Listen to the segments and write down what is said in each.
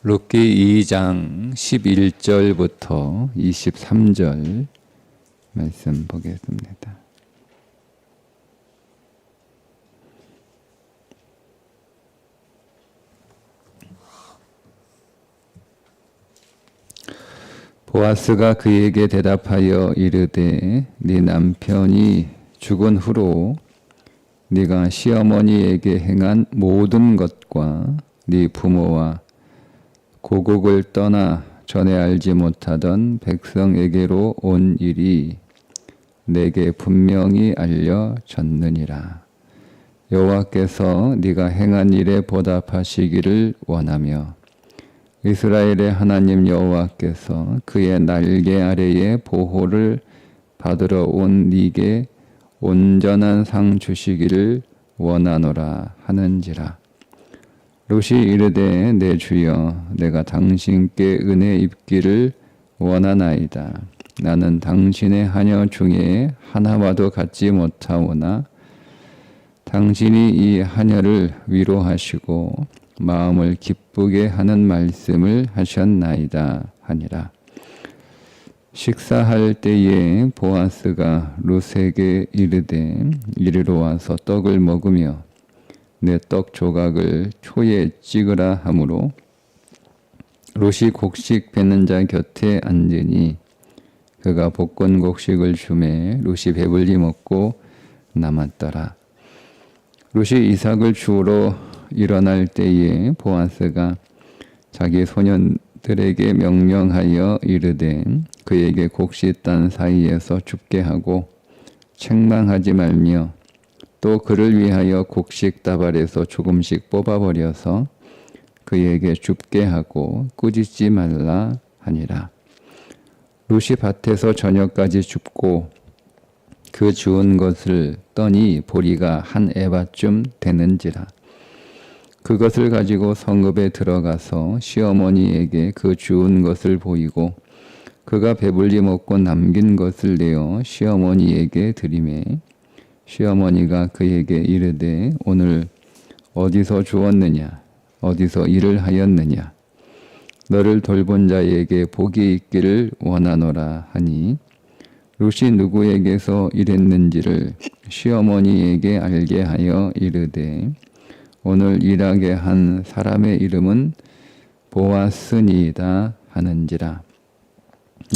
룻기 2장 11절부터 23절 말씀 보겠습니다. 보아스가 그에게 대답하여 이르되 네 남편이 죽은 후로 네가 시어머니에게 행한 모든 것과 네 부모와 고국을 떠나 전에 알지 못하던 백성에게로 온 일이 내게 분명히 알려졌느니라. 여호와께서 네가 행한 일에 보답하시기를 원하며 이스라엘의 하나님 여호와께서 그의 날개 아래에 보호를 받으러 온 네게 온전한 상 주시기를 원하노라 하는지라. 룻이 이르되 내 주여 내가 당신께 은혜 입기를 원하나이다. 나는 당신의 하녀 중에 하나와도 같지 못하오나 당신이 이 하녀를 위로하시고 마음을 기쁘게 하는 말씀을 하셨나이다 하니라. 식사할 때에 보아스가 룻에게 이르되 이리로 와서 떡을 먹으며 내 떡 조각을 초에 찍으라 하므로 룻이 곡식 뱉는 자 곁에 앉으니 그가 볶은 곡식을 주매 룻이 배불리 먹고 남았더라. 룻이 이삭을 주우러 일어날 때에 보아스가 자기 소년들에게 명령하여 이르되 그에게 곡식 단 사이에서 줍게 하고 책망하지 말며 또 그를 위하여 곡식 다발에서 조금씩 뽑아버려서 그에게 줍게 하고 꾸짖지 말라 하니라. 룻이 밭에서 저녁까지 줍고 그 주운 것을 떠니 보리가 한 에바쯤 되는지라. 그것을 가지고 성읍에 들어가서 시어머니에게 그 주운 것을 보이고 그가 배불리 먹고 남긴 것을 내어 시어머니에게 드리매 시어머니가 그에게 이르되 오늘 어디서 주었느냐 어디서 일을 하였느냐 너를 돌본 자에게 복이 있기를 원하노라 하니 룻이 누구에게서 일했는지를 시어머니에게 알게 하여 이르되 오늘 일하게 한 사람의 이름은 보아스니이다 하는지라.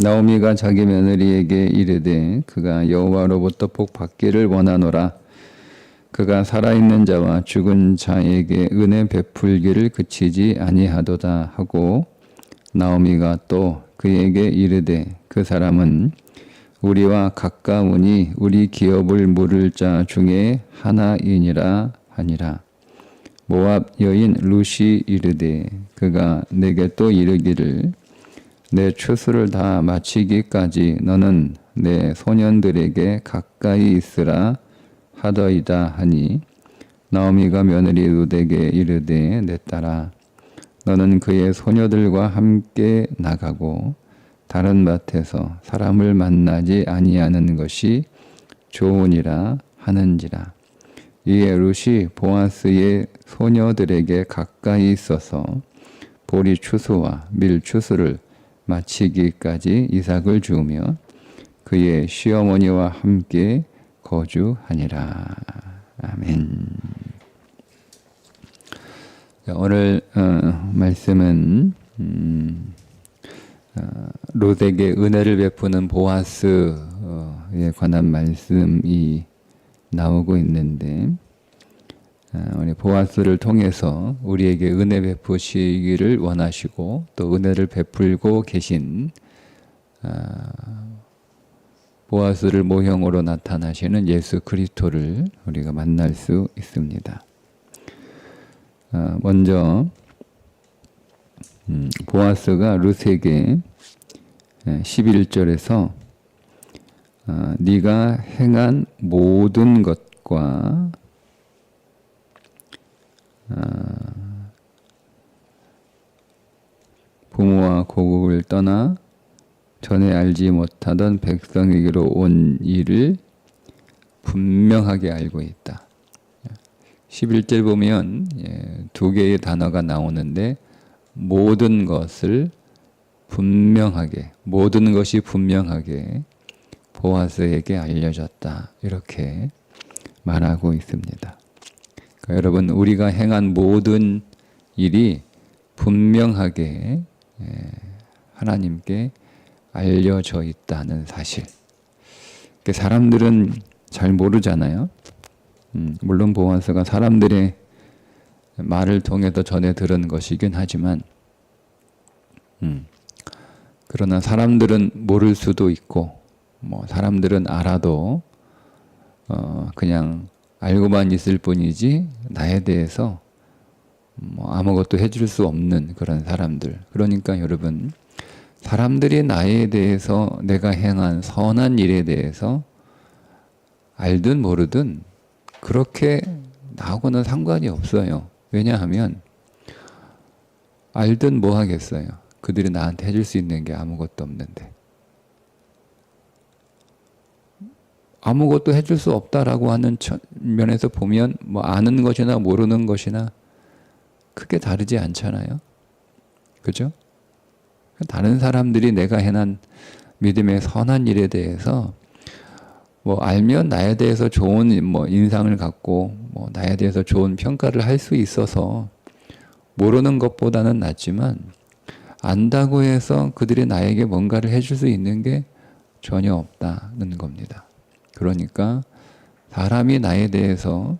나오미가 자기 며느리에게 이르되 그가 여호와로부터 복 받기를 원하노라. 그가 살아있는 자와 죽은 자에게 은혜 베풀기를 그치지 아니하도다 하고 나오미가 또 그에게 이르되 그 사람은 우리와 가까우니 우리 기업을 물을 자 중에 하나이니라 하니라. 모압 여인 룻이 이르되 그가 내게 또 이르기를 내 추수를 다 마치기까지 너는 내 소년들에게 가까이 있으라 하더이다 하니 나오미가 며느리 룻에게 이르되 내 딸아 너는 그의 소녀들과 함께 나가고 다른 밭에서 사람을 만나지 아니하는 것이 좋으니라 하는지라. 이에 룻이 보아스의 소녀들에게 가까이 있어서 보리 추수와 밀 추수를 마치기까지 이삭을 주우며 그의 시어머니와 함께 거주하니라. 아멘. 오늘 말씀은 룻에게 은혜를 베푸는 보아스에 관한 말씀이 나오고 있는데 우리 보아스를 통해서 우리에게 은혜 베푸시기를 원하시고 또 은혜를 베풀고 계신 보아스를 모형으로 나타나시는 예수 그리스도를 우리가 만날 수 있습니다. 먼저 보아스가 룻에게 11절에서 네가 행한 모든 것과 부모와 고국을 떠나 전에 알지 못하던 백성에게로 온 일을 분명하게 알고 있다. 11절 보면 두 개의 단어가 나오는데 모든 것을 분명하게, 모든 것이 분명하게 보아스에게 알려졌다. 이렇게 말하고 있습니다. 그러니까 여러분, 우리가 행한 모든 일이 분명하게 하나님께 알려져 있다는 사실. 사람들은 잘 모르잖아요. 물론 보아스가 사람들의 말을 통해서 전해 들은 것이긴 하지만 그러나 사람들은 모를 수도 있고 사람들은 알아도 그냥 알고만 있을 뿐이지 나에 대해서 아무것도 해줄 수 없는 그런 사람들. 그러니까 여러분, 사람들이 나에 대해서 내가 행한 선한 일에 대해서 알든 모르든 그렇게 나하고는 상관이 없어요. 왜냐하면 알든 뭐 하겠어요. 그들이 나한테 해줄 수 있는 게 아무것도 없는데. 아무것도 해줄 수 없다라고 하는 면에서 보면 아는 것이나 모르는 것이나 크게 다르지 않잖아요. 그죠? 다른 사람들이 내가 해난 믿음의 선한 일에 대해서 알면 나에 대해서 좋은 인상을 갖고 나에 대해서 좋은 평가를 할 수 있어서 모르는 것보다는 낫지만 안다고 해서 그들이 나에게 뭔가를 해줄 수 있는 게 전혀 없다는 겁니다. 그러니까 사람이 나에 대해서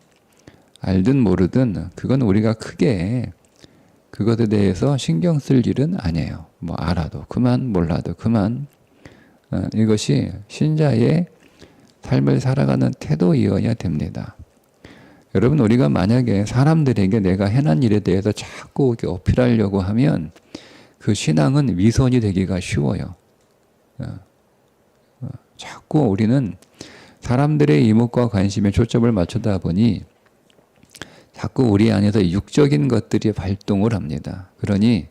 알든 모르든 그건 우리가 크게 그것에 대해서 신경 쓸 일은 아니에요. 알아도 그만, 몰라도 그만. 이것이 신자의 삶을 살아가는 태도이어야 됩니다. 여러분, 우리가 만약에 사람들에게 내가 해난 일에 대해서 자꾸 이렇게 어필하려고 하면 그 신앙은 위선이 되기가 쉬워요. 자꾸 우리는 사람들의 이목과 관심에 초점을 맞추다 보니 자꾸 우리 안에서 육적인 것들이 발동을 합니다. 그러니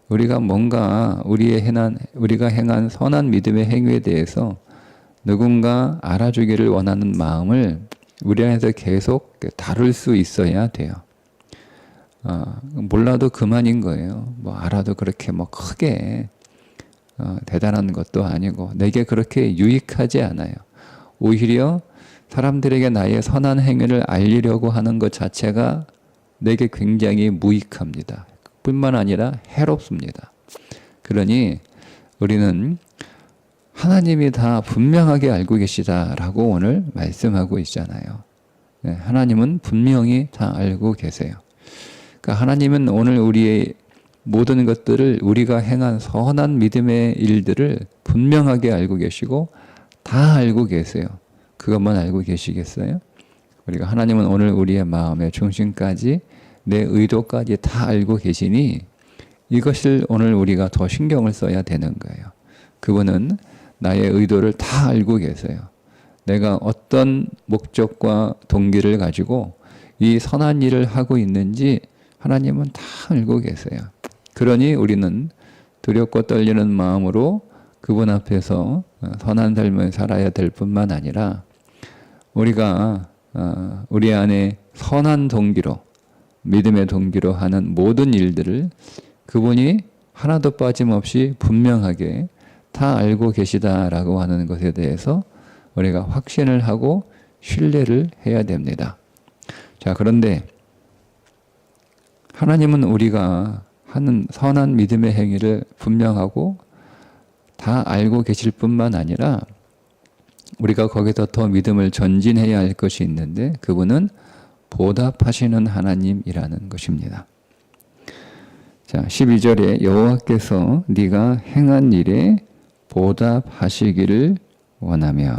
우리가 뭔가 우리가 행한 선한 믿음의 행위에 대해서 누군가 알아주기를 원하는 마음을 우리 안에서 계속 다룰 수 있어야 돼요. 몰라도 그만인 거예요. 알아도 그렇게 크게 대단한 것도 아니고 내게 그렇게 유익하지 않아요. 오히려 사람들에게 나의 선한 행위를 알리려고 하는 것 자체가 내게 굉장히 무익합니다. 뿐만 아니라 해롭습니다. 그러니 우리는 하나님이 다 분명하게 알고 계시다라고 오늘 말씀하고 있잖아요. 하나님은 분명히 다 알고 계세요. 그러니까 하나님은 오늘 우리의 모든 것들을 우리가 행한 선한 믿음의 일들을 분명하게 알고 계시고 다 알고 계세요. 그것만 알고 계시겠어요? 우리가 하나님은 오늘 우리의 마음의 중심까지 내 의도까지 다 알고 계시니 이것을 오늘 우리가 더 신경을 써야 되는 거예요. 그분은 나의 의도를 다 알고 계세요. 내가 어떤 목적과 동기를 가지고 이 선한 일을 하고 있는지 하나님은 다 알고 계세요. 그러니 우리는 두렵고 떨리는 마음으로 그분 앞에서 선한 삶을 살아야 될 뿐만 아니라 우리가 우리 안에 선한 동기로 믿음의 동기로 하는 모든 일들을 그분이 하나도 빠짐없이 분명하게 다 알고 계시다라고 하는 것에 대해서 우리가 확신을 하고 신뢰를 해야 됩니다. 자, 그런데 하나님은 우리가 하는 선한 믿음의 행위를 분명하고 다 알고 계실 뿐만 아니라 우리가 거기서 더 믿음을 전진해야 할 것이 있는데 그분은 보답하시는 하나님이라는 것입니다. 자, 12절에 여호와께서 네가 행한 일에 보답하시기를 원하며.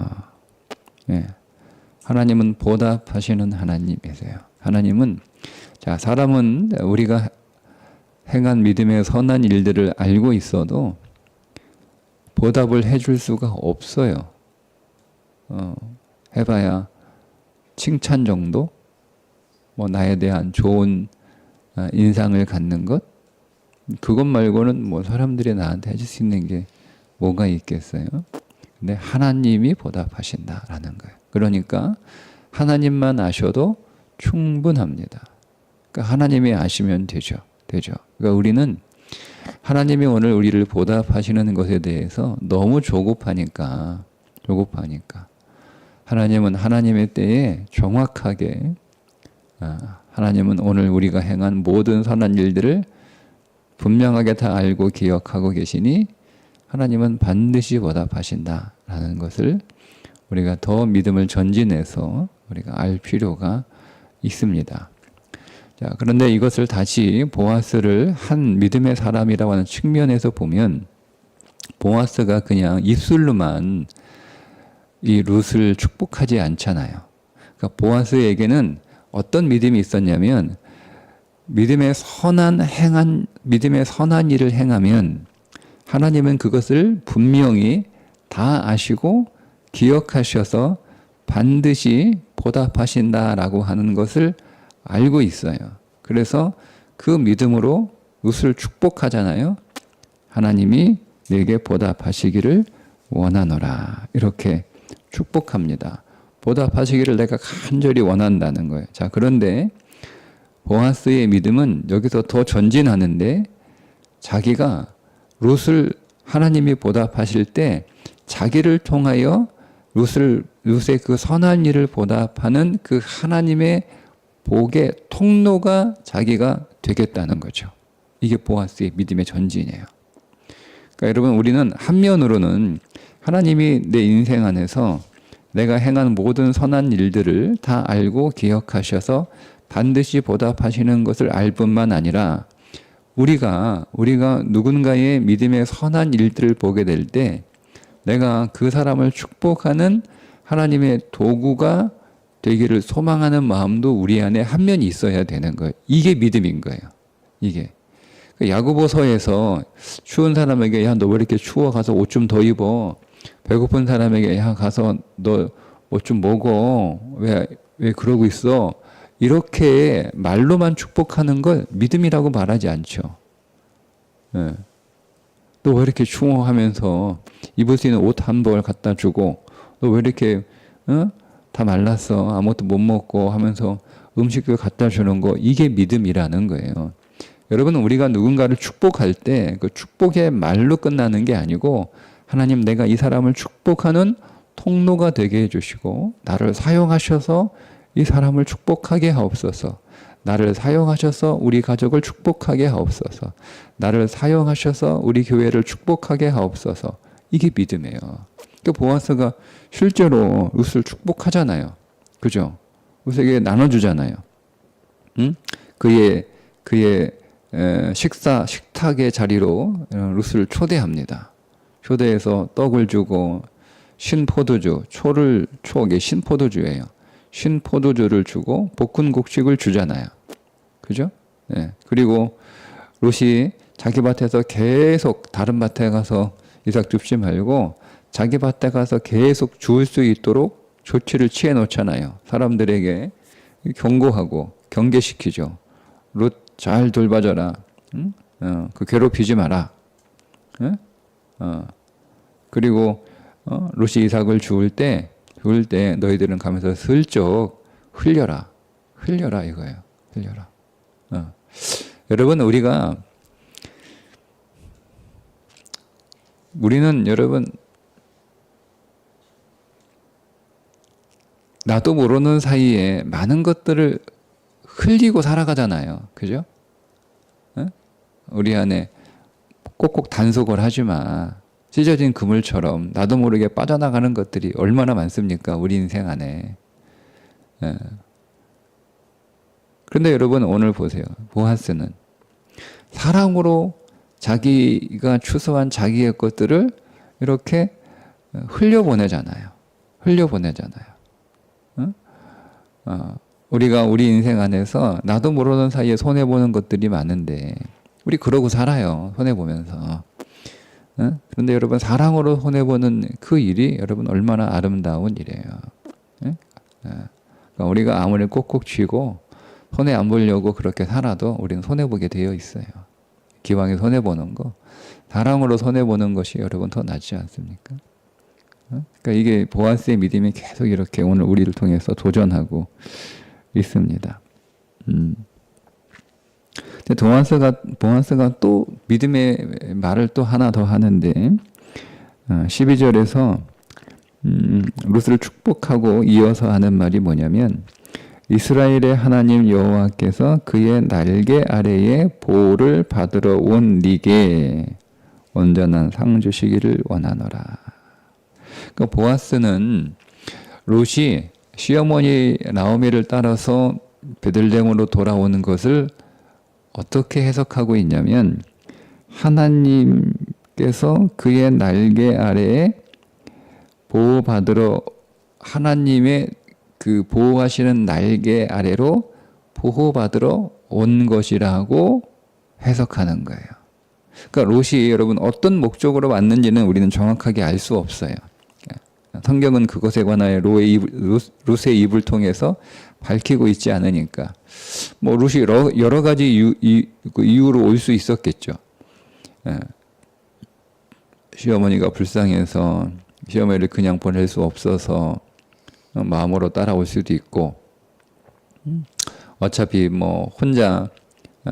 하나님은 보답하시는 하나님이세요. 하나님은 사람은 우리가 행한 믿음의 선한 일들을 알고 있어도 보답을 해줄 수가 없어요. 해봐야 칭찬 정도? 나에 대한 좋은 인상을 갖는 것? 그것 말고는 사람들이 나한테 해줄 수 있는 게 뭐가 있겠어요? 근데 하나님이 보답하신다라는 거예요. 그러니까 하나님만 아셔도 충분합니다. 그러니까 하나님이 아시면 되죠. 그러니까 우리는 하나님이 오늘 우리를 보답하시는 것에 대해서 너무 조급하니까 하나님은 하나님의 때에 정확하게 하나님은 오늘 우리가 행한 모든 선한 일들을 분명하게 다 알고 기억하고 계시니 하나님은 반드시 보답하신다라는 것을 우리가 더 믿음을 전진해서 우리가 알 필요가 있습니다. 자, 그런데 이것을 다시 보아스를 한 믿음의 사람이라고 하는 측면에서 보면 보아스가 그냥 입술로만 이 룻을 축복하지 않잖아요. 그러니까 보아스에게는 어떤 믿음이 있었냐면 믿음의 선한 일을 행하면 하나님은 그것을 분명히 다 아시고 기억하셔서 반드시 보답하신다라고 하는 것을 알고 있어요. 그래서 그 믿음으로 룻을 축복하잖아요. 하나님이 내게 보답하시기를 원하노라. 이렇게 축복합니다. 보답하시기를 내가 간절히 원한다는 거예요. 자, 그런데 보아스의 믿음은 여기서 더 전진하는데 자기가 룻을 하나님이 보답하실 때 자기를 통하여 룻의 그 선한 일을 보답하는 그 하나님의 복의 통로가 자기가 되겠다는 거죠. 이게 보아스의 믿음의 전진이에요. 그러니까 여러분 우리는 한면으로는 하나님이 내 인생 안에서 내가 행한 모든 선한 일들을 다 알고 기억하셔서 반드시 보답하시는 것을 알 뿐만 아니라 우리가 누군가의 믿음의 선한 일들을 보게 될 때 내가 그 사람을 축복하는 하나님의 도구가 되기를 소망하는 마음도 우리 안에 한 면이 있어야 되는 거예요. 이게 믿음인 거예요. 이게. 야고보서에서 추운 사람에게 야, 너 왜 이렇게 추워? 가서 옷 좀 더 입어. 배고픈 사람에게 야, 가서 너 옷 좀 먹어. 왜 그러고 있어? 이렇게 말로만 축복하는 걸 믿음이라고 말하지 않죠. 네. 너 왜 이렇게 추워? 하면서 입을 수 있는 옷 한 벌 갖다 주고 너 왜 이렇게 다 말랐어? 아무것도 못 먹고 하면서 음식을 갖다 주는 거 이게 믿음이라는 거예요. 여러분 우리가 누군가를 축복할 때 그 축복의 말로 끝나는 게 아니고 하나님 내가 이 사람을 축복하는 통로가 되게 해주시고 나를 사용하셔서 이 사람을 축복하게 하옵소서. 나를 사용하셔서 우리 가족을 축복하게 하옵소서. 나를 사용하셔서 우리 교회를 축복하게 하옵소서. 이게 믿음이에요. 그 보아스가 실제로 룻을 축복하잖아요. 그죠? 룻에게 나눠주잖아요. 응? 그의 식탁의 자리로 룻을 초대합니다. 초대해서 떡을 주고 신포도주, 이게 신포도주예요. 신포도주를 주고 볶은 곡식을 주잖아요. 그죠? 네. 그리고 룻이 자기 밭에서 계속 다른 밭에 가서 이삭 줍지 말고 자기 밭에 가서 계속 주울 수 있도록 조치를 취해 놓잖아요. 사람들에게 경고하고 경계시키죠. 룻 잘 돌봐줘라. 응? 그 괴롭히지 마라. 응? 그리고 룻이 이삭을 주울 때 너희들은 가면서 슬쩍 흘려라 이거예요. 흘려라. 여러분 우리는 여러분 나도 모르는 사이에 많은 것들을 흘리고 살아가잖아요. 그죠? 우리 안에 꼭꼭 단속을 하지 마. 찢어진 그물처럼 나도 모르게 빠져나가는 것들이 얼마나 많습니까? 우리 인생 안에. 그런데 여러분 오늘 보세요. 보아스는 사랑으로 자기가 추수한 자기의 것들을 이렇게 흘려보내잖아요. 우리가 우리 인생 안에서 나도 모르는 사이에 손해보는 것들이 많은데 우리 그러고 살아요. 손해보면서. 그런데 여러분 사랑으로 손해보는 그 일이 여러분 얼마나 아름다운 일이에요. 그러니까 우리가 아무리 꼭꼭 쥐고 손해 안 보려고 그렇게 살아도 우리는 손해보게 되어 있어요. 기왕에 손해보는 거 사랑으로 손해보는 것이 여러분 더 낫지 않습니까? 그러니까 이게 보아스의 믿음이 계속 이렇게 오늘 우리를 통해서 도전하고 있습니다. 근데 보아스가 또 믿음의 말을 또 하나 더 하는데 12절에서 룻을 축복하고 이어서 하는 말이 뭐냐면 이스라엘의 하나님 여호와께서 그의 날개 아래에 보호를 받으러 온 네게 온전한 상 주시기를 원하노라. 그러니까 보아스는 룻이 시어머니 나오미를 따라서 베들레헴으로 돌아오는 것을 어떻게 해석하고 있냐면 하나님께서 그의 날개 아래에 보호받으러 하나님의 그 보호하시는 날개 아래로 보호받으러 온 것이라고 해석하는 거예요. 그러니까 롯이 여러분 어떤 목적으로 왔는지는 우리는 정확하게 알 수 없어요. 성경은 그것에 관하여 롯의 입을 통해서 밝히고 있지 않으니까 뭐 롯이 여러 가지 이유로 올 수 있었겠죠. 시어머니가 불쌍해서 시어머니를 그냥 보낼 수 없어서 마음으로 따라올 수도 있고 어차피 뭐 혼자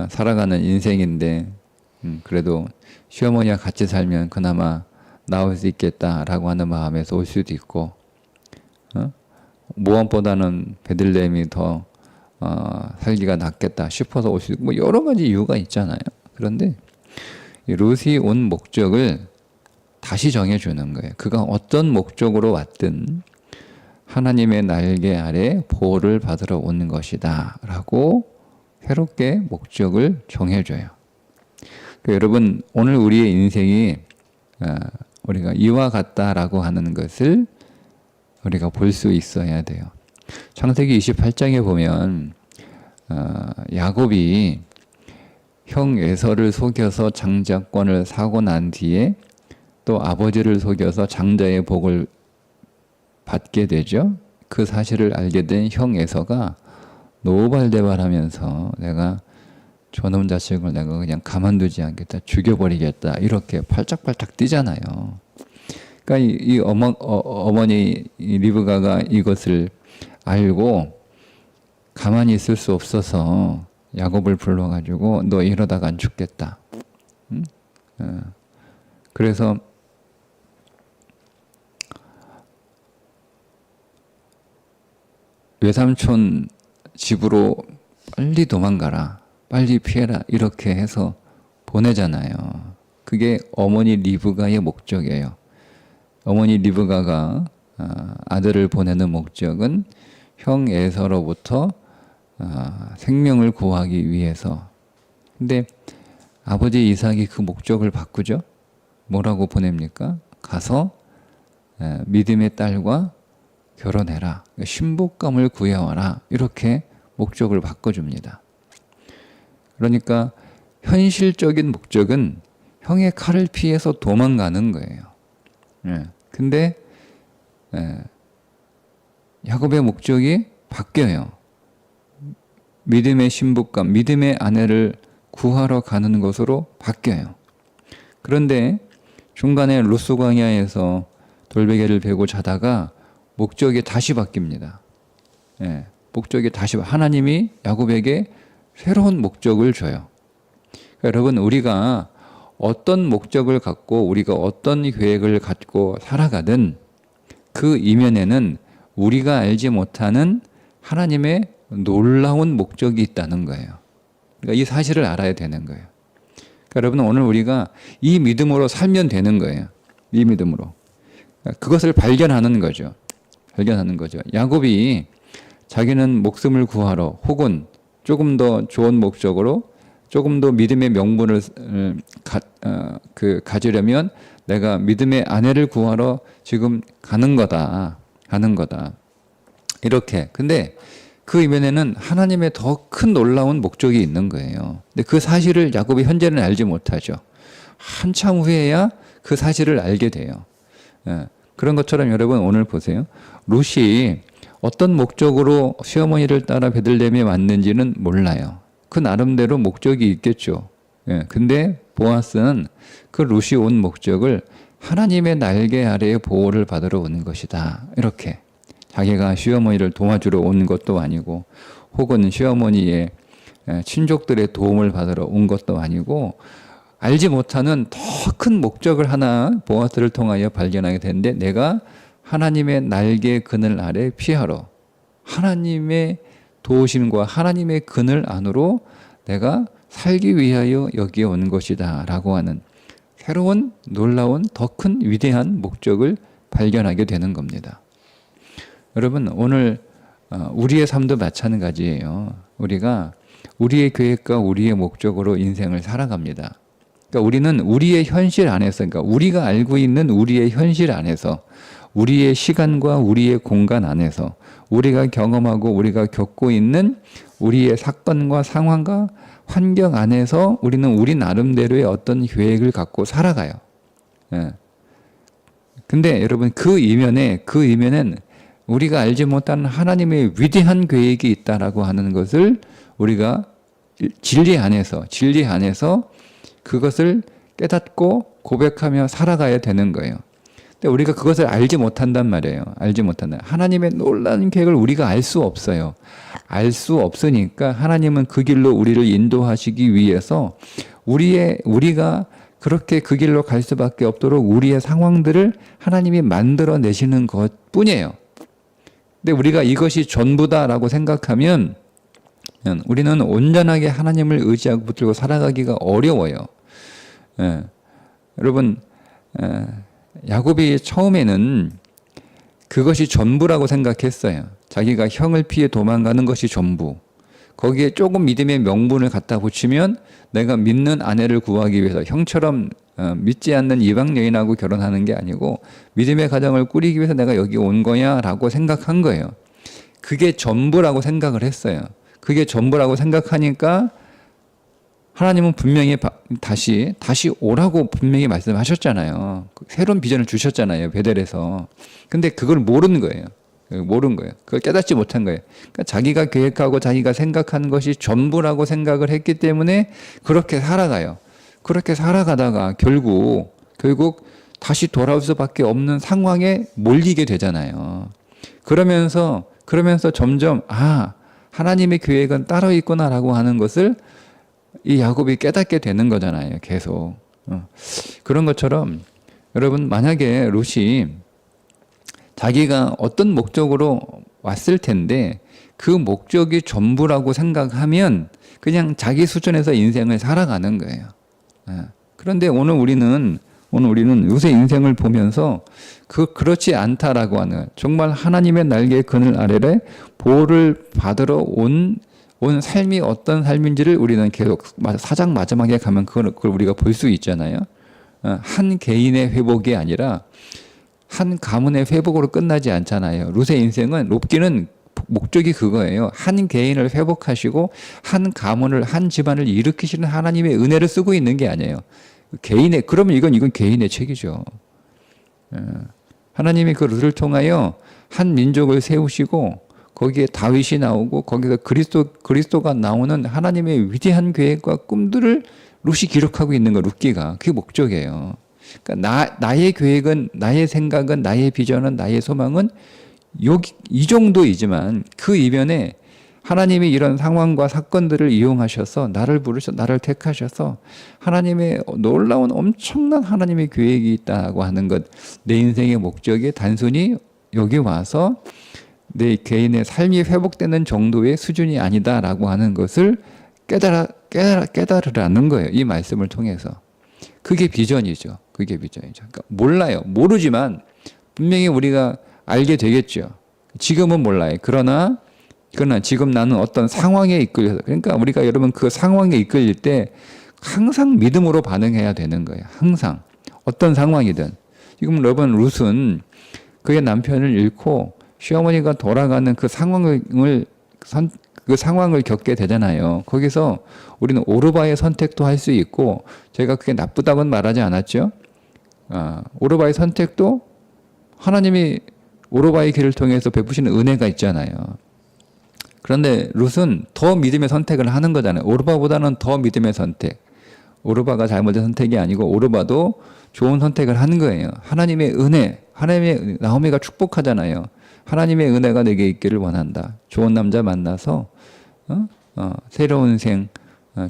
살아가는 인생인데 그래도 시어머니와 같이 살면 그나마 나올 수 있겠다라고 하는 마음에서 올 수도 있고 모함보다는 베들레헴이 더 살기가 낫겠다 싶어서 올 수도 있고 뭐 여러 가지 이유가 있잖아요. 그런데 롯이 온 목적을 다시 정해주는 거예요. 그가 어떤 목적으로 왔든 하나님의 날개 아래 보호를 받으러 온 것이다 라고 새롭게 목적을 정해줘요. 그러니까 여러분 오늘 우리의 인생이 우리가 이와 같다라고 하는 것을 우리가 볼 수 있어야 돼요. 창세기 28장에 보면 야곱이 형 에서를 속여서 장자권을 사고 난 뒤에 또 아버지를 속여서 장자의 복을 받게 되죠. 그 사실을 알게 된 형 에서가 노발대발하면서 내가 저놈 자식을 내가 그냥 가만두지 않겠다, 죽여버리겠다 이렇게 팔짝팔짝 뛰잖아요. 그러니까 이 어머니 리브가가 이것을 알고 가만히 있을 수 없어서 야곱을 불러가지고 너 이러다가 안 죽겠다. 그래서 외삼촌 집으로 빨리 도망가라, 빨리 피해라 이렇게 해서 보내잖아요. 그게 어머니 리브가의 목적이에요. 어머니 리브가가 아들을 보내는 목적은 형 에서로부터 생명을 구하기 위해서. 근데 아버지 이삭이 그 목적을 바꾸죠. 뭐라고 보냅니까? 가서 믿음의 딸과 결혼해라, 신복감을 구해와라 이렇게 목적을 바꿔줍니다. 그러니까 현실적인 목적은 형의 칼을 피해서 도망가는 거예요. 근데 야곱의 목적이 바뀌어요. 믿음의 신복감, 믿음의 아내를 구하러 가는 것으로 바뀌어요. 그런데 중간에 루스 광야에서 돌베개를 베고 자다가 목적이 다시 바뀝니다. 목적이 다시 하나님이 야곱에게 새로운 목적을 줘요. 그러니까 여러분 우리가 어떤 목적을 갖고 우리가 어떤 계획을 갖고 살아가든 그 이면에는 우리가 알지 못하는 하나님의 놀라운 목적이 있다는 거예요. 그러니까 이 사실을 알아야 되는 거예요. 그러니까 여러분 오늘 우리가 이 믿음으로 살면 되는 거예요. 이 믿음으로. 그것을 발견하는 거죠. 야곱이 자기는 목숨을 구하러 혹은 조금 더 좋은 목적으로 조금 더 믿음의 명분을 가지려면 내가 믿음의 아내를 구하러 지금 가는 거다. 이렇게. 근데 그 이면에는 하나님의 더 큰 놀라운 목적이 있는 거예요. 근데 그 사실을 야곱이 현재는 알지 못하죠. 한참 후에야 그 사실을 알게 돼요. 그런 것처럼 여러분 오늘 보세요. 룻이 어떤 목적으로 시어머니를 따라 베들레헴에 왔는지는 몰라요. 그 나름대로 목적이 있겠죠. 근데 보아스는 그 룻이 온 목적을 하나님의 날개 아래에 보호를 받으러 오는 것이다. 이렇게. 자기가 시어머니를 도와주러 온 것도 아니고 혹은 시어머니의 친족들의 도움을 받으러 온 것도 아니고 알지 못하는 더 큰 목적을 하나 보아스를 통하여 발견하게 되는데 내가 하나님의 날개 그늘 아래 피하러 하나님의 도우심과 하나님의 그늘 안으로 내가 살기 위하여 여기에 온 것이다 라고 하는 새로운 놀라운 더 큰 위대한 목적을 발견하게 되는 겁니다. 여러분 오늘 우리의 삶도 마찬가지예요. 우리가 우리의 계획과 우리의 목적으로 인생을 살아갑니다. 그러니까 우리는 우리의 현실 안에서, 그러니까 우리가 알고 있는 우리의 현실 안에서, 우리의 시간과 우리의 공간 안에서, 우리가 경험하고 우리가 겪고 있는 우리의 사건과 상황과 환경 안에서 우리는 우리 나름대로의 어떤 계획을 갖고 살아가요. 근데 여러분 그 이면엔 우리가 알지 못하는 하나님의 위대한 계획이 있다라고 하는 것을 우리가 진리 안에서 그것을 깨닫고 고백하며 살아가야 되는 거예요. 근데 우리가 그것을 알지 못한단 말이에요. 알지 못한다. 하나님의 놀라운 계획을 우리가 알 수 없어요. 알 수 없으니까 하나님은 그 길로 우리를 인도하시기 위해서 우리가 그렇게 그 길로 갈 수밖에 없도록 우리의 상황들을 하나님이 만들어내시는 것뿐이에요. 근데 우리가 이것이 전부다라고 생각하면 우리는 온전하게 하나님을 의지하고 붙들고 살아가기가 어려워요. 여러분 야곱이 처음에는 그것이 전부라고 생각했어요. 자기가 형을 피해 도망가는 것이 전부. 거기에 조금 믿음의 명분을 갖다 붙이면 내가 믿는 아내를 구하기 위해서 형처럼 믿지 않는 이방 여인하고 결혼하는 게 아니고 믿음의 가정을 꾸리기 위해서 내가 여기 온 거야 라고 생각한 거예요. 그게 전부라고 생각을 했어요. 그게 전부라고 생각하니까 하나님은 분명히 다시 오라고 분명히 말씀하셨잖아요. 새로운 비전을 주셨잖아요. 베델에서. 근데 그걸 모르는 거예요. 그걸 깨닫지 못한 거예요. 그러니까 자기가 계획하고 자기가 생각하는 것이 전부라고 생각을 했기 때문에 그렇게 살아가요. 그렇게 살아가다가 결국 다시 돌아올 수밖에 없는 상황에 몰리게 되잖아요. 그러면서 점점 하나님의 계획은 따로 있구나라고 하는 것을 이 야곱이 깨닫게 되는 거잖아요. 계속. 그런 것처럼 여러분 만약에 롯이 자기가 어떤 목적으로 왔을 텐데 그 목적이 전부라고 생각하면 그냥 자기 수준에서 인생을 살아가는 거예요. 그런데 오늘 우리는 요새 인생을 보면서 그렇지 않다라고 하는 정말 하나님의 날개 그늘 아래에 보호를 받으러 온 삶이 어떤 삶인지를 우리는 계속 사장 마지막에 가면 그걸 우리가 볼 수 있잖아요. 한 개인의 회복이 아니라 한 가문의 회복으로 끝나지 않잖아요. 롯의 인생은 롯기는 목적이 그거예요. 한 개인을 회복하시고 한 가문을 한 집안을 일으키시는 하나님의 은혜를 쓰고 있는 게 아니에요. 그러면 이건 개인의 책이죠. 하나님이 그 롯을 통하여 한 민족을 세우시고 거기에 다윗이 나오고 거기서 그리스도가 나오는 하나님의 위대한 계획과 꿈들을 롯이 기록하고 있는 거 롯기가 그게 목적이에요. 그러니까 나의 계획은 나의 생각은 나의 비전은 나의 소망은 이 정도이지만 그 이면에 하나님이 이런 상황과 사건들을 이용하셔서 나를 택하셔서 하나님의 놀라운 엄청난 하나님의 계획이 있다고 하는 것, 내 인생의 목적이 단순히 여기 와서 내 개인의 삶이 회복되는 정도의 수준이 아니다라고 하는 것을 깨달으라는 거예요. 이 말씀을 통해서. 그게 비전이죠. 그러니까 몰라요. 모르지만 분명히 우리가 알게 되겠죠. 지금은 몰라요. 그러나 지금 나는 어떤 상황에 이끌려서, 그러니까 우리가 여러분 그 상황에 이끌릴 때 항상 믿음으로 반응해야 되는 거예요. 항상. 어떤 상황이든. 지금 여러분 룻은 그의 남편을 잃고 시어머니가 돌아가는 그 상황을 겪게 되잖아요. 거기서 우리는 오르바의 선택도 할 수 있고, 제가 그게 나쁘다고는 말하지 않았죠. 오르바의 선택도 하나님이 오르바의 길을 통해서 베푸시는 은혜가 있잖아요. 그런데 룻은 더 믿음의 선택을 하는 거잖아요. 오르바보다는 더 믿음의 선택. 오르바가 잘못된 선택이 아니고 오르바도 좋은 선택을 하는 거예요. 하나님의 은혜, 나오미가 축복하잖아요. 하나님의 은혜가 내게 있기를 원한다. 좋은 남자 만나서 새로운 인생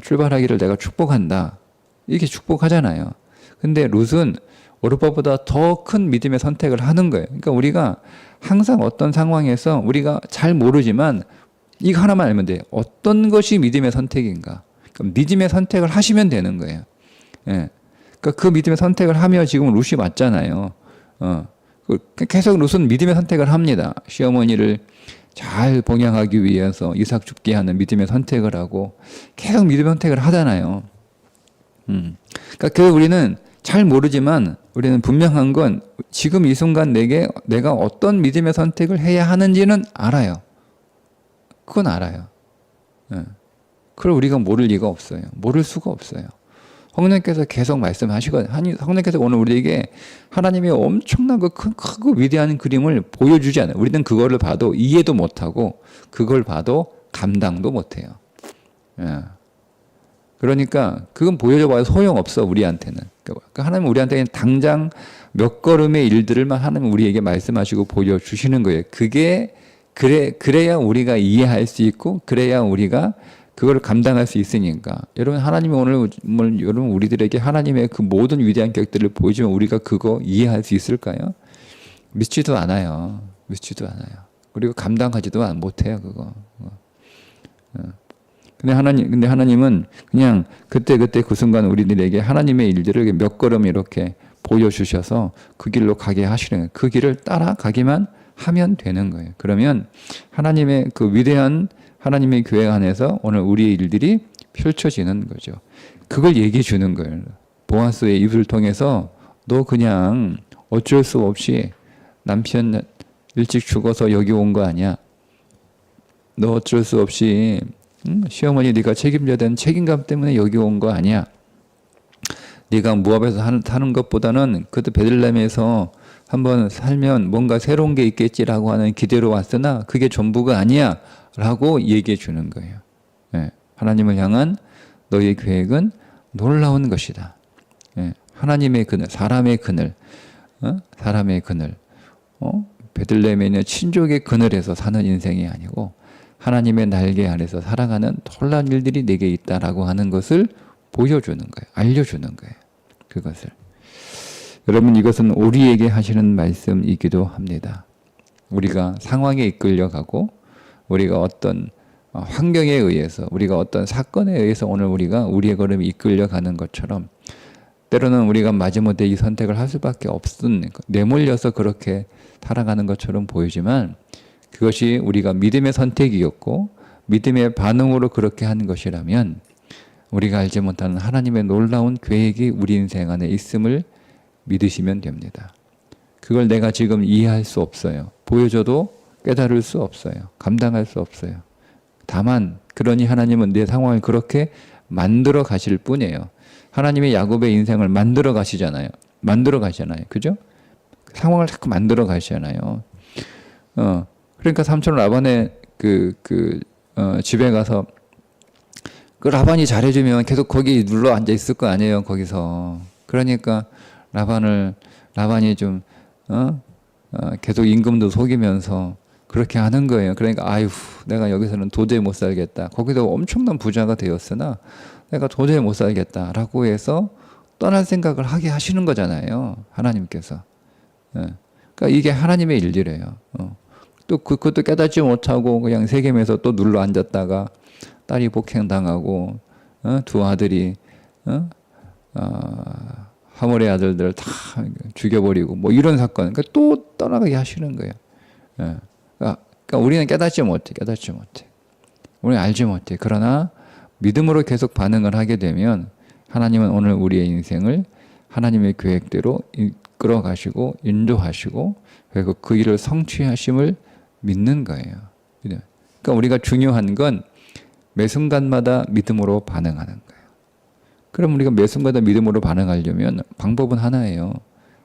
출발하기를 내가 축복한다. 이렇게 축복하잖아요. 근데 룻은 오르바보다 더 큰 믿음의 선택을 하는 거예요. 그러니까 우리가 항상 어떤 상황에서 우리가 잘 모르지만 이거 하나만 알면 돼요. 어떤 것이 믿음의 선택인가. 그러니까 믿음의 선택을 하시면 되는 거예요. 예. 그러니까 그 믿음의 선택을 하며 지금 룻이 왔잖아요. 계속 룻은 믿음의 선택을 합니다. 시어머니를 잘 봉양하기 위해서 이삭 죽게 하는 믿음의 선택을 하고 계속 믿음의 선택을 하잖아요. 그러니까 그 우리는 잘 모르지만 우리는 분명한 건 지금 이 순간 내가 어떤 믿음의 선택을 해야 하는지는 알아요. 그건 알아요. 그걸 우리가 모를 리가 없어요. 모를 수가 없어요. 성령께서 계속 말씀하시거든요. 성령께서 오늘 우리에게 하나님의 엄청난 그 크고 위대한 그림을 보여주지 않아요. 우리는 그거를 봐도 이해도 못하고 그걸 봐도 감당도 못해요. 그러니까 그건 보여줘봐야 소용없어 우리한테는. 그러니까 하나님은 우리한테는 당장 몇 걸음의 일들을만 하나님은 우리에게 말씀하시고 보여주시는 거예요. 그래야 우리가 이해할 수 있고 그래야 우리가 그걸 감당할 수 있으니까. 여러분 하나님이 오늘 여러분 우리들에게 하나님의 그 모든 위대한 격들을 보여주면 우리가 그거 이해할 수 있을까요? 믿지도 않아요. 믿지도 않아요. 그리고 감당하지도 못해요 그거. 근데 하나님은 그냥 그때 그 순간 우리들에게 하나님의 일들을 몇 걸음 이렇게 보여주셔서 그 길로 가게 하시는 거예요. 그 길을 따라가기만 하면 되는 거예요. 그러면 하나님의 그 위대한 하나님의 교회 안에서 오늘 우리의 일들이 펼쳐지는 거죠. 그걸 얘기해 주는 거예요. 보아스의 입을 통해서 너 그냥 어쩔 수 없이 남편 일찍 죽어서 여기 온 거 아니야. 너 어쩔 수 없이 시어머니 네가 책임져야 되는 책임감 때문에 여기 온 거 아니야. 네가 모압에서 사는 것보다는 그래도 베들레헴에서 한번 살면 뭔가 새로운 게 있겠지라고 하는 기대로 왔으나 그게 전부가 아니야 라고 얘기해 주는 거예요. 하나님을 향한 너의 계획은 놀라운 것이다. 하나님의 그늘, 사람의 그늘, 사람의 그늘, 베들레헴에 있는 친족의 그늘에서 사는 인생이 아니고 하나님의 날개 아래서 살아가는 놀라운 일들이 내게 있다라고 하는 것을 보여주는 거예요. 알려주는 거예요. 그것을. 여러분 이것은 우리에게 하시는 말씀이기도 합니다. 우리가 상황에 이끌려가고 우리가 어떤 환경에 의해서 우리가 어떤 사건에 의해서 오늘 우리가 우리의 걸음이 이끌려가는 것처럼 때로는 우리가 마지못해 이 선택을 할 수밖에 없은 내몰려서 그렇게 살아가는 것처럼 보이지만 그것이 우리가 믿음의 선택이었고 믿음의 반응으로 그렇게 한 것이라면 우리가 알지 못하는 하나님의 놀라운 계획이 우리 인생 안에 있음을 믿으시면 됩니다. 그걸 내가 지금 이해할 수 없어요. 보여줘도 깨달을 수 없어요. 감당할 수 없어요. 다만 그러니 하나님은 내 상황을 그렇게 만들어 가실 뿐이에요. 하나님의 야곱의 인생을 만들어 가시잖아요. 그죠? 상황을 자꾸 만들어 가시잖아요. 그러니까 삼촌 라반의 집에 가서 그 라반이 잘해주면 계속 거기 눌러 앉아 있을 거 아니에요. 거기서. 그러니까 라반이 좀 계속 임금도 속이면서 그렇게 하는 거예요. 그러니까 아유 내가 여기서는 도저히 못 살겠다. 거기도 엄청난 부자가 되었으나 내가 도저히 못 살겠다라고 해서 떠날 생각을 하게 하시는 거잖아요. 하나님께서. 그러니까 이게 하나님의 일이래요. 또 그것도 깨닫지 못하고 그냥 세겜에서 또 눌러 앉았다가 딸이 복행당하고 두 아들이 하몰의 아들들 다 죽여버리고 뭐 이런 사건. 그러니까 또 떠나가게 하시는 거예요. 그러니까 우리는 깨닫지 못해. 우리는 알지 못해. 그러나 믿음으로 계속 반응을 하게 되면 하나님은 오늘 우리의 인생을 하나님의 계획대로 이끌어 가시고 인도하시고 그리고 그 일을 성취하심을 믿는 거예요. 그러니까 우리가 중요한 건 매 순간마다 믿음으로 반응하는 거예요. 그럼 우리가 매 순간마다 믿음으로 반응하려면 방법은 하나예요.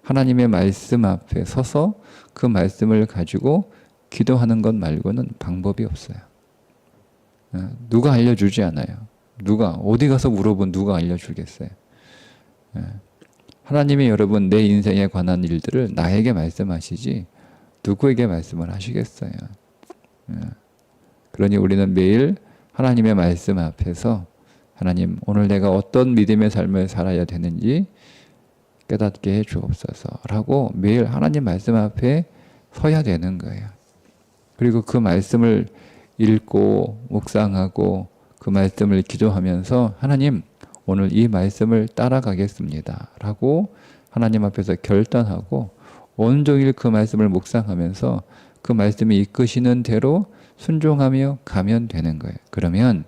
하나님의 말씀 앞에 서서 그 말씀을 가지고 기도하는 것 말고는 방법이 없어요. 누가 알려주지 않아요. 누가 어디 가서 물어본 누가 알려주겠어요. 하나님이 여러분 내 인생에 관한 일들을 나에게 말씀하시지 누구에게 말씀을 하시겠어요. 그러니 우리는 매일 하나님의 말씀 앞에서 하나님 오늘 내가 어떤 믿음의 삶을 살아야 되는지 깨닫게 해 주옵소서라고 매일 하나님 말씀 앞에 서야 되는 거예요. 그리고 그 말씀을 읽고 묵상하고 그 말씀을 기도하면서 하나님 오늘 이 말씀을 따라가겠습니다 라고 하나님 앞에서 결단하고 온종일 그 말씀을 묵상하면서 그 말씀이 이끄시는 대로 순종하며 가면 되는 거예요. 그러면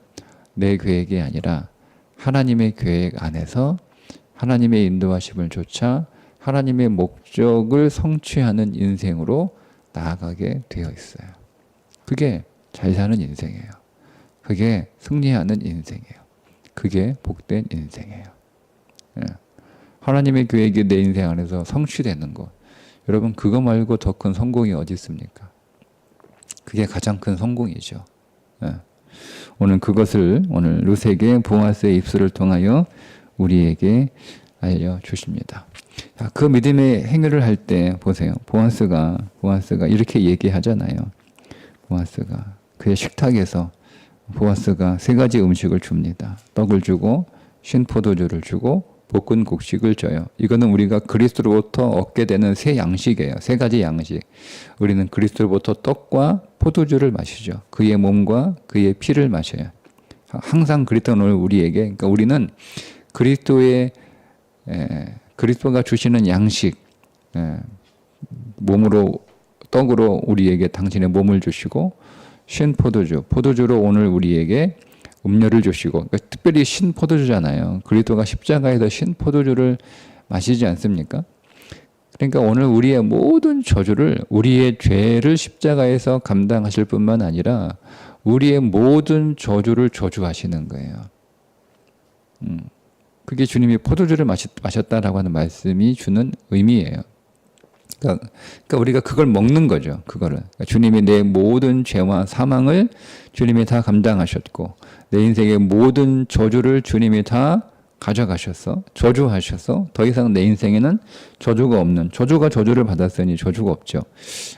내 계획이 아니라 하나님의 계획 안에서 하나님의 인도하심을 좇아 하나님의 목적을 성취하는 인생으로 나아가게 되어 있어요. 그게 잘 사는 인생이에요. 그게 승리하는 인생이에요. 그게 복된 인생이에요. 하나님의 계획이 내 인생 안에서 성취되는 것. 여러분 그거 말고 더 큰 성공이 어디 있습니까? 그게 가장 큰 성공이죠. 오늘 그것을 오늘 룻에게 보아스의 입술을 통하여 우리에게 알려주십니다. 그 믿음의 행위를 할 때 보세요. 보아스가 이렇게 얘기하잖아요. 보아스가 그의 식탁에서 보아스가 세 가지 음식을 줍니다. 떡을 주고 신 포도주를 주고 볶은 곡식을 줘요. 이거는 우리가 그리스도로부터 얻게 되는 새 양식이에요. 세 가지 양식. 우리는 그리스도로부터 떡과 포도주를 마시죠. 그의 몸과 그의 피를 마셔요. 항상 그리스도는 우리에게, 그러니까 우리는 그리스도가 주시는 양식, 몸으로 떡으로 우리에게 당신의 몸을 주시고 신 포도주로 오늘 우리에게 음료를 주시고, 그러니까 특별히 신 포도주잖아요. 그리스도가 십자가에서 신 포도주를 마시지 않습니까? 그러니까 오늘 우리의 모든 저주를, 우리의 죄를 십자가에서 감당하실 뿐만 아니라 우리의 모든 저주를 저주하시는 거예요. 그게 주님이 포도주를 마셨다라고 하는 말씀이 주는 의미예요. 그러니까 우리가 그걸 먹는 거죠. 그러니까 주님이 내 모든 죄와 사망을 주님이 다 감당하셨고 내 인생의 모든 저주를 주님이 다 가져가셔서 저주하셔서 더 이상 내 인생에는 저주가 없는, 저주가 저주를 받았으니 저주가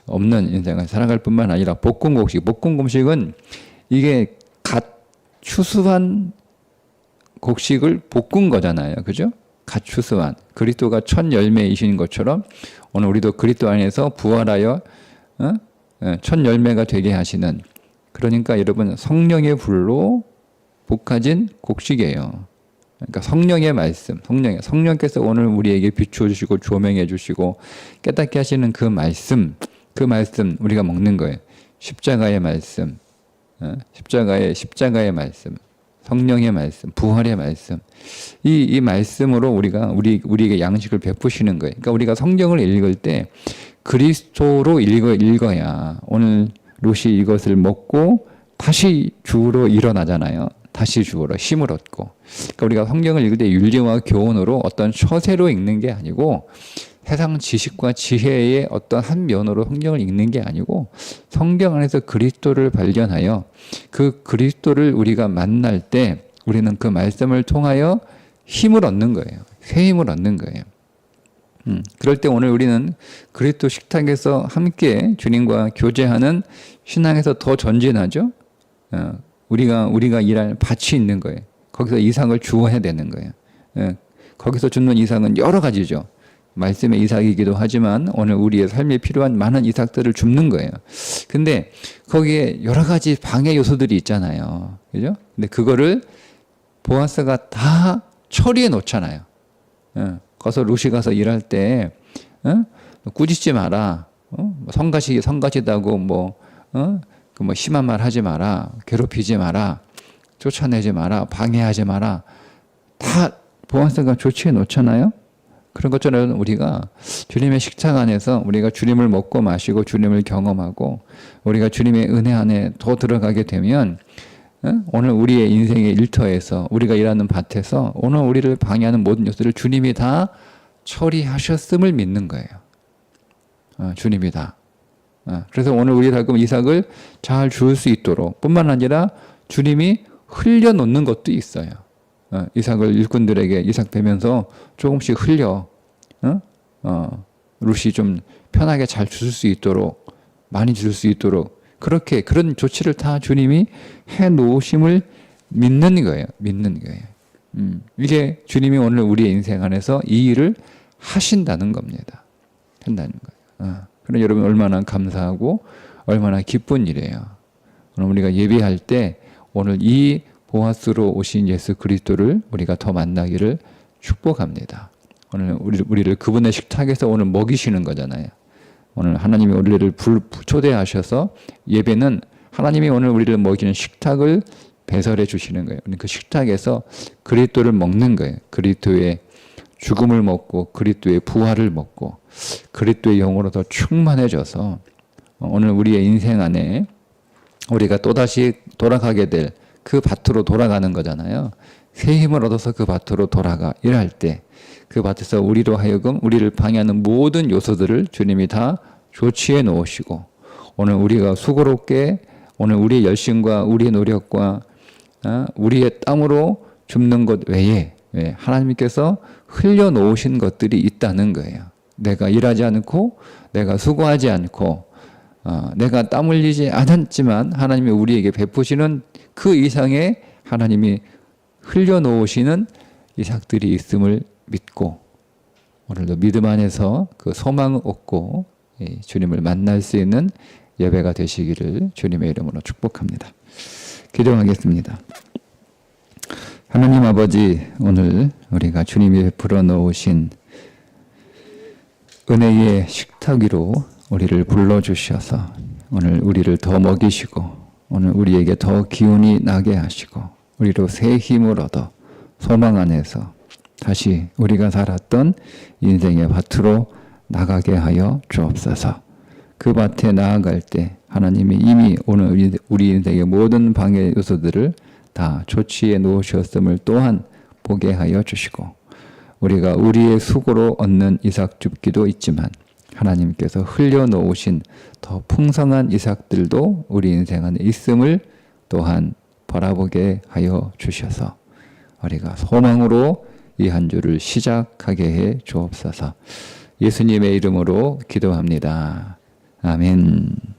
없는 인생을 살아갈 뿐만 아니라 볶은 곡식은 이게 갓 추수한 곡식을 볶은 거잖아요. 그죠? 갓 추수한 그리스도가 첫 열매이신 것처럼 오늘 우리도 그리스도 안에서 부활하여 첫 열매가 되게 하시는, 그러니까 여러분 성령의 불로 볶아진 곡식이에요. 그러니까 성령의 말씀, 성령께서 오늘 우리에게 비추어 주시고 조명해 주시고 깨닫게 하시는 그 말씀 우리가 먹는 거예요. 십자가의 말씀, 십자가의 말씀, 성령의 말씀, 부활의 말씀. 이 말씀으로 우리에게 양식을 베푸시는 거예요. 그러니까 우리가 성경을 읽을 때 그리스도로 읽어야 오늘 룻이 이것을 먹고 다시 주로 일어나잖아요. 다시 주로 힘을 얻고. 그러니까 우리가 성경을 읽을 때 윤리와 교훈으로 어떤 처세로 읽는 게 아니고 세상 지식과 지혜의 어떤 한 면으로 성경을 읽는 게 아니고 성경 안에서 그리스도를 발견하여 그 그리스도를 우리가 만날 때 우리는 그 말씀을 통하여 힘을 얻는 거예요. 새 힘을 얻는 거예요. 그럴 때 오늘 우리는 그리스도 식탁에서 함께 주님과 교제하는 신앙에서 더 전진하죠. 우리가 일할 밭이 있는 거예요. 거기서 이삭을 주어야 되는 거예요. 거기서 주는 이삭은 여러 가지죠. 말씀의 이삭이기도 하지만 오늘 우리의 삶에 필요한 많은 이삭들을 줍는 거예요. 근데 거기에 여러 가지 방해 요소들이 있잖아요. 그죠? 근데 그거를 보아스가 다 처리해 놓잖아요. 거기서 룻이 가서 일할 때 꾸짖지 마라. 성가시다고 심한 말 하지 마라. 괴롭히지 마라. 쫓아내지 마라. 방해하지 마라. 다 보아스가 조치해 놓잖아요. 그런 것처럼 우리가 주님의 식탁 안에서 우리가 주님을 먹고 마시고 주님을 경험하고 우리가 주님의 은혜 안에 더 들어가게 되면 오늘 우리의 인생의 일터에서 우리가 일하는 밭에서 오늘 우리를 방해하는 모든 요소를 주님이 다 처리하셨음을 믿는 거예요. 주님이 다. 그래서 오늘 우리의 살금 이삭을 잘 줄 수 있도록 뿐만 아니라 주님이 흘려놓는 것도 있어요. 이삭을 일꾼들에게 이삭 되면서 조금씩 흘려 룻이 좀 편하게 잘 줄 수 있도록, 많이 줄 수 있도록 그렇게 그런 조치를 다 주님이 해 놓으심을 믿는 거예요. 믿는 거예요. 이게 주님이 오늘 우리의 인생 안에서 이 일을 하신다는 겁니다. 한다는 거예요. 그럼 여러분 얼마나 감사하고 얼마나 기쁜 일이에요. 오늘 우리가 예배할 때 오늘 이 보아스로 오신 예수 그리스도를 우리가 더 만나기를 축복합니다. 오늘 우리를 그분의 식탁에서 오늘 먹이시는 거잖아요. 오늘 하나님이 우리를 초대하셔서 예배는 하나님이 오늘 우리를 먹이는 식탁을 배설해 주시는 거예요. 그 식탁에서 그리스도를 먹는 거예요. 그리스도의 죽음을 먹고 그리스도의 부활을 먹고 그리스도의 영으로 더 충만해져서 오늘 우리의 인생 안에 우리가 또다시 돌아가게 될 그 밭으로 돌아가는 거잖아요. 새 힘을 얻어서 그 밭으로 돌아가 일할 때 그 밭에서 우리로 하여금 우리를 방해하는 모든 요소들을 주님이 다 조치해 놓으시고 오늘 우리가 수고롭게 오늘 우리의 열심과 우리의 노력과 우리의 땀으로 줍는 것 외에 하나님께서 흘려 놓으신 것들이 있다는 거예요. 내가 일하지 않고 내가 수고하지 않고 내가 땀 흘리지 않았지만 하나님이 우리에게 베푸시는 그 이상의 하나님이 흘려 놓으시는 이삭들이 있음을 믿고 오늘도 믿음 안에서 그 소망을 얻고 주님을 만날 수 있는 예배가 되시기를 주님의 이름으로 축복합니다. 기도하겠습니다. 하나님 아버지, 오늘 우리가 주님이 베풀어 놓으신 은혜의 식탁 위로 우리를 불러주셔서 오늘 우리를 더 먹이시고 오늘 우리에게 더 기운이 나게 하시고 우리로 새 힘을 얻어 소망 안에서 다시 우리가 살았던 인생의 밭으로 나가게 하여 주옵소서. 그 밭에 나아갈 때 하나님이 이미 오늘 우리 인생의 모든 방해 요소들을 다 조치해 놓으셨음을 또한 보게 하여 주시고 우리가 우리의 수고로 얻는 이삭 줍기도 있지만 하나님께서 흘려놓으신 더 풍성한 이삭들도 우리 인생 안에 있음을 또한 바라보게 하여 주셔서 우리가 소망으로 이 한 주를 시작하게 해 주옵소서. 예수님의 이름으로 기도합니다. 아멘.